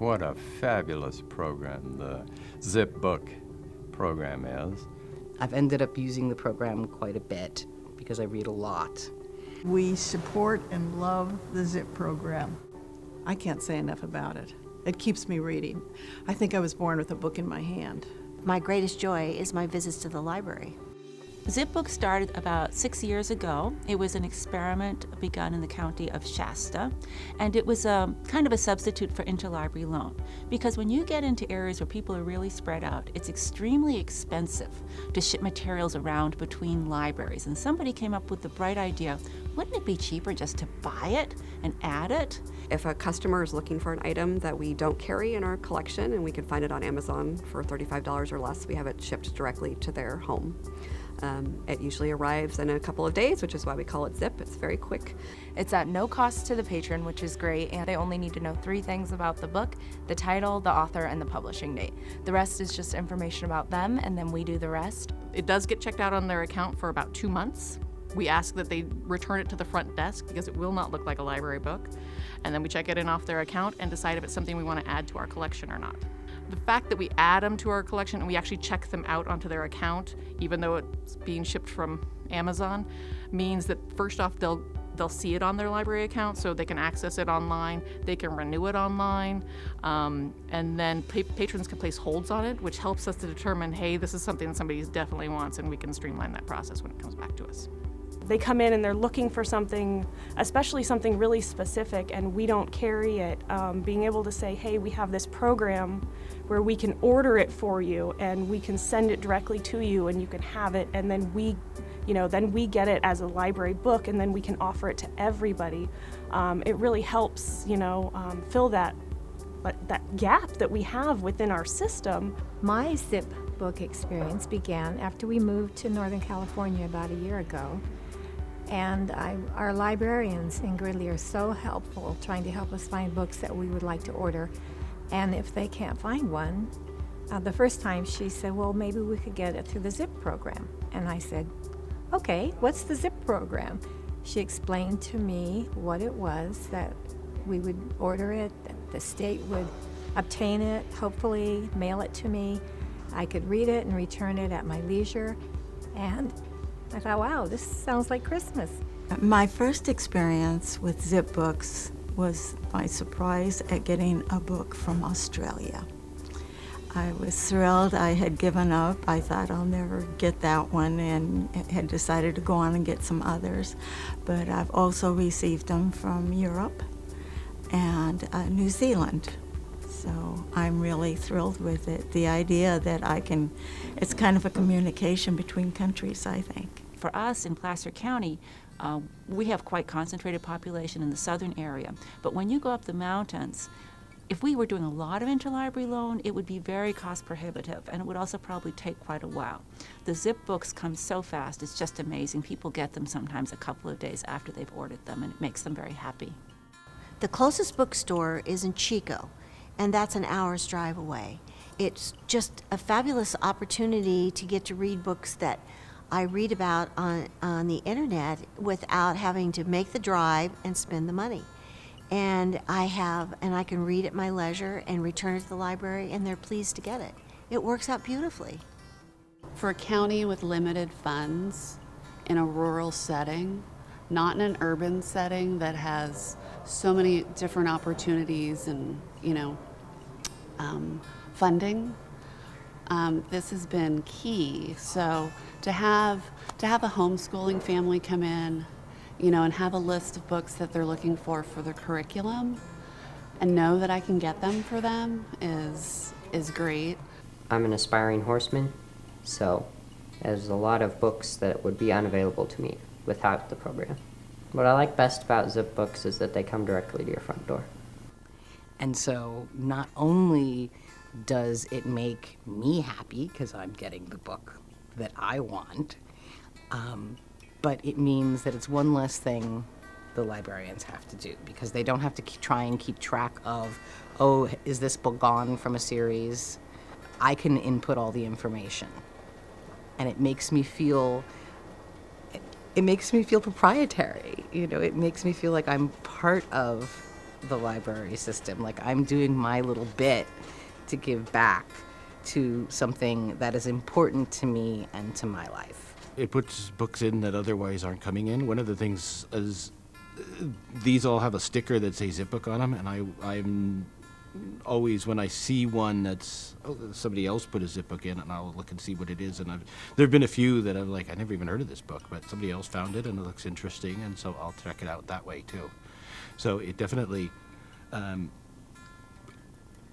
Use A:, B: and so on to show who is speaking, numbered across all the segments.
A: What a fabulous program the Zip Book program is.
B: I've ended up using the program quite a bit because I read a lot.
C: We support and love the ZIP program.
D: I can't say enough about it. It keeps me reading. I think I was born with a book in my hand.
E: My greatest joy is my visits to the library.
F: ZipBook started about 6 years ago. It was an experiment begun in the county of Shasta, and it was kind of a substitute for interlibrary loan. Because when you get into areas where people are really spread out, it's extremely expensive to ship materials around between libraries. And somebody came up with the bright idea, wouldn't it be cheaper just to buy it and add it?
G: If a customer is looking for an item that we don't carry in our collection and we can find it on Amazon for $35 or less, we have it shipped directly to their home. It usually arrives in a couple of days, which is why we call it Zip. It's very quick.
H: It's at no cost to the patron, which is great, and they only need to know 3 things about the book: the title, the author, and the publishing date. The rest is just information about them, and then we do the rest.
I: It does get checked out on their account for about 2 months. We ask that they return it to the front desk because it will not look like a library book. And then we check it in off their account and decide if it's something we want to add to our collection or not. The fact that we add them to our collection and we actually check them out onto their account, even though it's being shipped from Amazon, means that first off, they'll see it on their library account so they can access it online, they can renew it online, and then patrons can place holds on it, which helps us to determine, hey, this is something that somebody definitely wants, and we can streamline that process when it comes back to us.
J: They come in and they're looking for something, especially something really specific, and we don't carry it. Being able to say, hey, we have this program where we can order it for you and we can send it directly to you and you can have it, and then we get it as a library book and then we can offer it to everybody. It really helps, fill that gap that we have within our system.
K: My Zip book experience began after we moved to Northern California about a year ago. And our librarians in Gridley are so helpful, trying to help us find books that we would like to order. And if they can't find one, the first time she said, well, maybe we could get it through the ZIP program. And I said, okay, what's the ZIP program? She explained to me what it was, that we would order it, that the state would obtain it, hopefully mail it to me. I could read it and return it at my leisure. And I thought, wow, this sounds like Christmas.
C: My first experience with Zip Books was my surprise at getting a book from Australia. I was thrilled. I had given up. I thought I'll never get that one and had decided to go on and get some others. But I've also received them from Europe and New Zealand. So I'm really thrilled with it. The idea that it's kind of a communication between countries, I think.
F: For us in Placer County, we have quite concentrated population in the southern area. But when you go up the mountains, if we were doing a lot of interlibrary loan, it would be very cost prohibitive, and it would also probably take quite a while. The Zip books come so fast, it's just amazing. People get them sometimes a couple of days after they've ordered them, and it makes them very happy.
E: The closest bookstore is in Chico, and that's an hour's drive away. It's just a fabulous opportunity to get to read books that I read about on the internet without having to make the drive and spend the money. And I can read at my leisure and return it to the library, and they're pleased to get it. It works out beautifully.
L: For a county with limited funds in a rural setting, not in an urban setting that has so many different opportunities and funding, this has been key. So to have a homeschooling family come in, and have a list of books that they're looking for their curriculum, and know that I can get them for them is great.
M: I'm an aspiring horseman, so there's a lot of books that would be unavailable to me without the program. What I like best about Zip Books is that they come directly to your front door.
B: And so not only does it make me happy because I'm getting the book that I want, but it means that it's one less thing the librarians have to do, because they don't have to try and keep track of, oh, is this book gone from a series? I can input all the information, and it makes me feel proprietary. It makes me feel like I'm part of the library system. Like, I'm doing my little bit to give back to something that is important to me and to my life.
N: It puts books in that otherwise aren't coming in. One of the things is these all have a sticker that says ZipBook on them, and I'm always, when I see one that's somebody else put a ZipBook in, and I'll look and see what it is. And there have been a few that I'm like, I never even heard of this book, but somebody else found it and it looks interesting, and so I'll check it out that way too. So it definitely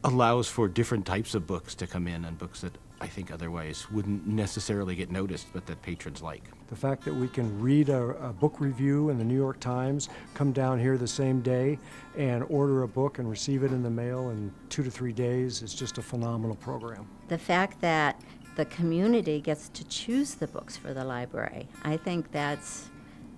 N: allows for different types of books to come in, and books that I think otherwise wouldn't necessarily get noticed, but that patrons like.
O: The fact that we can read a book review in the New York Times, come down here the same day, and order a book and receive it in the mail in 2 to 3 days is just a phenomenal program.
P: The fact that the community gets to choose the books for the library, I think that's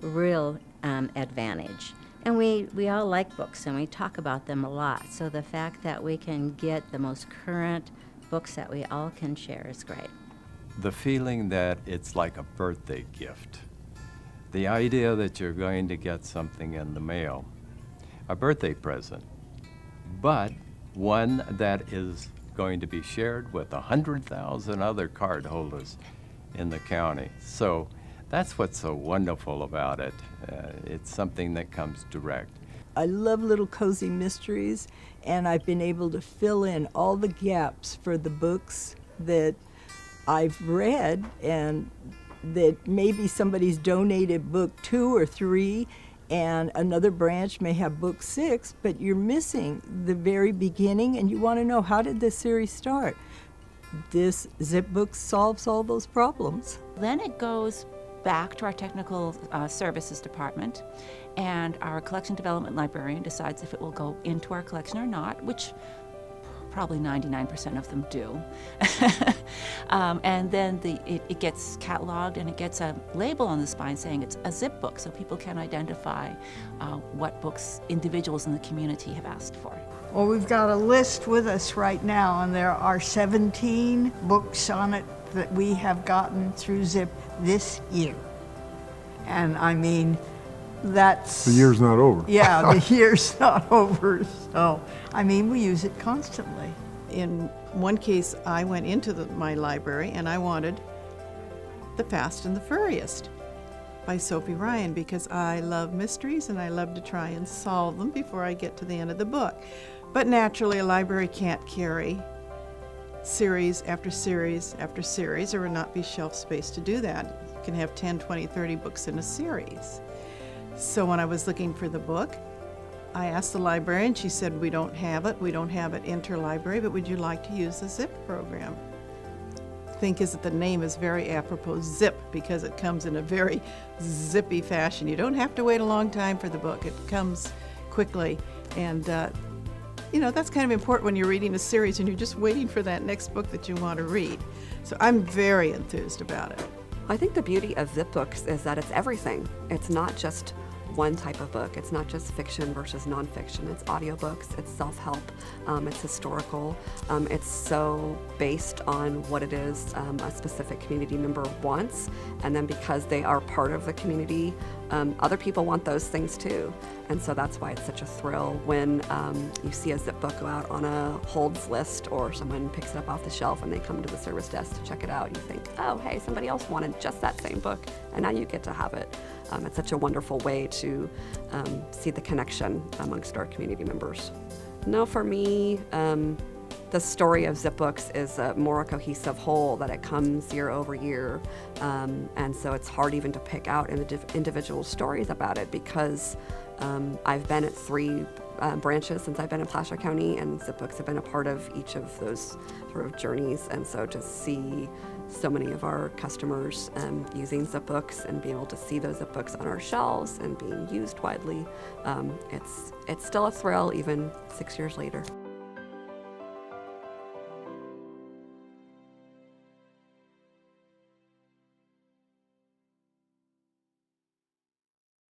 P: a real advantage. And we all like books, and we talk about them a lot. So the fact that we can get the most current books that we all can share is great.
A: The feeling that it's like a birthday gift. The idea that you're going to get something in the mail, a birthday present, but one that is going to be shared with 100,000 other card holders in the county. So that's what's so wonderful about it. It's something that comes direct.
Q: I love Little Cozy Mysteries, and I've been able to fill in all the gaps for the books that I've read, and that maybe somebody's donated book 2 or 3, and another branch may have book 6, but you're missing the very beginning, and you want to know, how did this series start? This ZipBook solves all those problems.
F: Then it goes back to our technical services department, and our collection development librarian decides if it will go into our collection or not, which probably 99% of them do. And then it gets cataloged, and it gets a label on the spine saying it's a zip book, so people can identify what books individuals in the community have asked for.
R: Well, we've got a list with us right now, and there are 17 books on it that we have gotten through Zip this year. And I mean, that's...
S: The year's not over.
R: Yeah, the year's not over. So, I mean, we use it constantly.
D: In one case, I went into my library and I wanted The Fast and the Furriest by Sophie Ryan, because I love mysteries and I love to try and solve them before I get to the end of the book. But naturally, a library can't carry series after series after series. There would not be shelf space to do that. You can have 10, 20, 30 books in a series. So when I was looking for the book, I asked the librarian. She said, we don't have it interlibrary, but would you like to use the ZIP program? I think is that the name is very apropos, ZIP, because it comes in a very zippy fashion. You don't have to wait a long time for the book. It comes quickly, and you know, that's kind of important when you're reading a series and you're just waiting for that next book that you want to read. So I'm very enthused about it.
G: I think the beauty of ZipBooks is that it's everything. It's not just one type of book. It's not just fiction versus nonfiction. It's audiobooks, it's self-help, it's historical. It's so based on what it is a specific community member wants. And then because they are part of the community, other people want those things too. And so that's why it's such a thrill when you see a zip book go out on a holds list, or someone picks it up off the shelf and they come to the service desk to check it out. You think, oh, hey, somebody else wanted just that same book, and now you get to have it. It's such a wonderful way to see the connection amongst our community members. No, for me, the story of ZipBooks is more a cohesive whole, that it comes year over year. And so it's hard even to pick out individual stories about it, because I've been at 3 branches since I've been in Placer County, and ZipBooks have been a part of each of those sort of journeys. And so to see so many of our customers using ZipBooks and being able to see those ZipBooks on our shelves and being used widely, it's still a thrill even 6 years later.